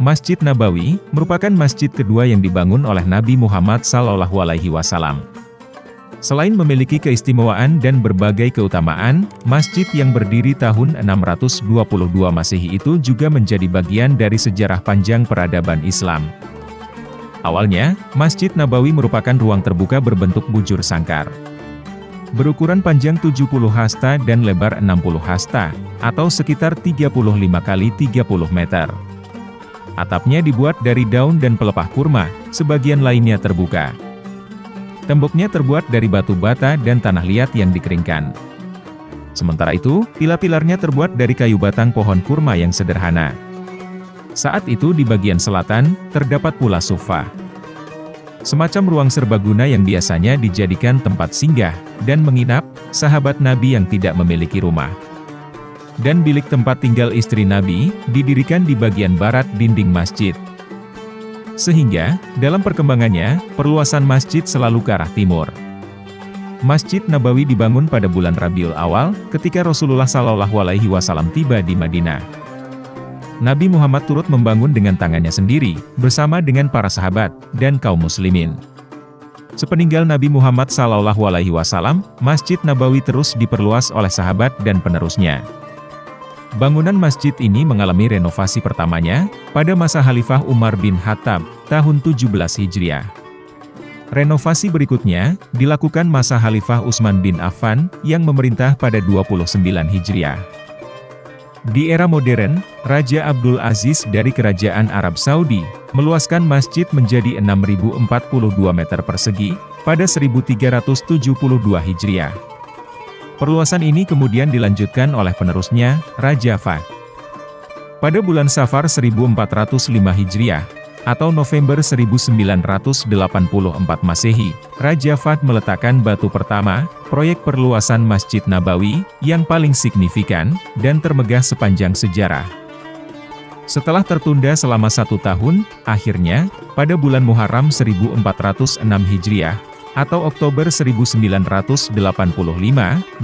Masjid Nabawi merupakan masjid kedua yang dibangun oleh Nabi Muhammad SAW. Selain memiliki keistimewaan dan berbagai keutamaan, masjid yang berdiri tahun 622 Masehi itu juga menjadi bagian dari sejarah panjang peradaban Islam. Awalnya, Masjid Nabawi merupakan ruang terbuka berbentuk bujur sangkar. Berukuran panjang 70 hasta dan lebar 60 hasta, atau sekitar 35 kali 30 meter. Atapnya dibuat dari daun dan pelepah kurma, sebagian lainnya terbuka. Temboknya terbuat dari batu bata dan tanah liat yang dikeringkan. Sementara itu, pilar-pilarnya terbuat dari kayu batang pohon kurma yang sederhana. Saat itu di bagian selatan, terdapat pula sufa. Semacam ruang serbaguna yang biasanya dijadikan tempat singgah dan menginap sahabat Nabi yang tidak memiliki rumah. Dan bilik tempat tinggal istri Nabi, didirikan di bagian barat dinding masjid. Sehingga, dalam perkembangannya, perluasan masjid selalu ke arah timur. Masjid Nabawi dibangun pada bulan Rabiul Awal, ketika Rasulullah SAW tiba di Madinah. Nabi Muhammad turut membangun dengan tangannya sendiri, bersama dengan para sahabat, dan kaum muslimin. Sepeninggal Nabi Muhammad SAW, Masjid Nabawi terus diperluas oleh sahabat dan penerusnya. Bangunan masjid ini mengalami renovasi pertamanya, pada masa Khalifah Umar bin Khattab, tahun 17 Hijriah. Renovasi berikutnya, dilakukan masa Khalifah Utsman bin Affan, yang memerintah pada 29 Hijriah. Di era modern, Raja Abdul Aziz dari Kerajaan Arab Saudi, meluaskan masjid menjadi 6.042 meter persegi, pada 1372 Hijriah. Perluasan ini kemudian dilanjutkan oleh penerusnya, Raja Fahd. Pada bulan Safar 1405 Hijriah, atau November 1984 Masehi, Raja Fahd meletakkan batu pertama, proyek perluasan Masjid Nabawi, yang paling signifikan, dan termegah sepanjang sejarah. Setelah tertunda selama 1 tahun, akhirnya, pada bulan Muharram 1406 Hijriah, atau Oktober 1985,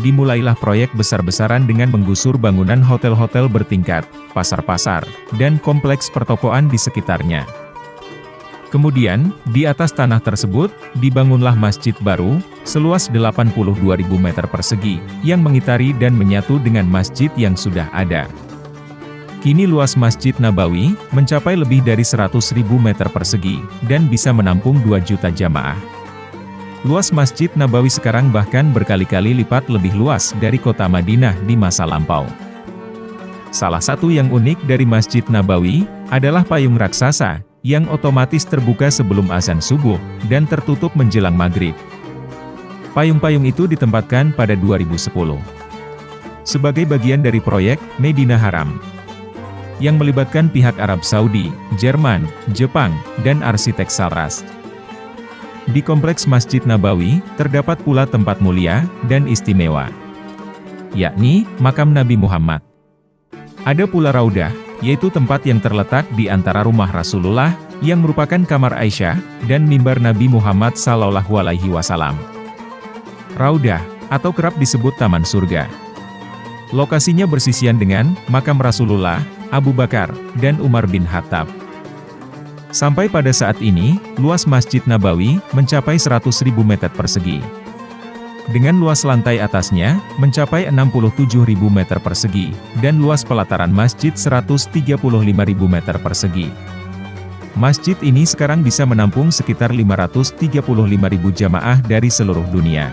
dimulailah proyek besar-besaran dengan menggusur bangunan hotel-hotel bertingkat, pasar-pasar, dan kompleks pertokoan di sekitarnya. Kemudian, di atas tanah tersebut, dibangunlah masjid baru, seluas 82.000 meter persegi, yang mengitari dan menyatu dengan masjid yang sudah ada. Kini luas Masjid Nabawi, mencapai lebih dari 100.000 meter persegi, dan bisa menampung 2 juta jamaah. Luas Masjid Nabawi sekarang bahkan berkali-kali lipat lebih luas dari kota Madinah di masa lampau. Salah satu yang unik dari Masjid Nabawi, adalah payung raksasa, yang otomatis terbuka sebelum azan subuh, dan tertutup menjelang maghrib. Payung-payung itu ditempatkan pada 2010. Sebagai bagian dari proyek Medina Haram, yang melibatkan pihak Arab Saudi, Jerman, Jepang, dan arsitek Saras. Di kompleks Masjid Nabawi, terdapat pula tempat mulia, dan istimewa, yakni, makam Nabi Muhammad. Ada pula Raudah, yaitu tempat yang terletak di antara rumah Rasulullah, yang merupakan kamar Aisyah, dan mimbar Nabi Muhammad SAW. Raudah, atau kerap disebut Taman Surga. Lokasinya bersisian dengan, makam Rasulullah, Abu Bakar, dan Umar bin Khattab. Sampai pada saat ini, luas Masjid Nabawi, mencapai 100.000 meter persegi. Dengan luas lantai atasnya, mencapai 67.000 meter persegi, dan luas pelataran masjid 135.000 meter persegi. Masjid ini sekarang bisa menampung sekitar 535.000 jamaah dari seluruh dunia.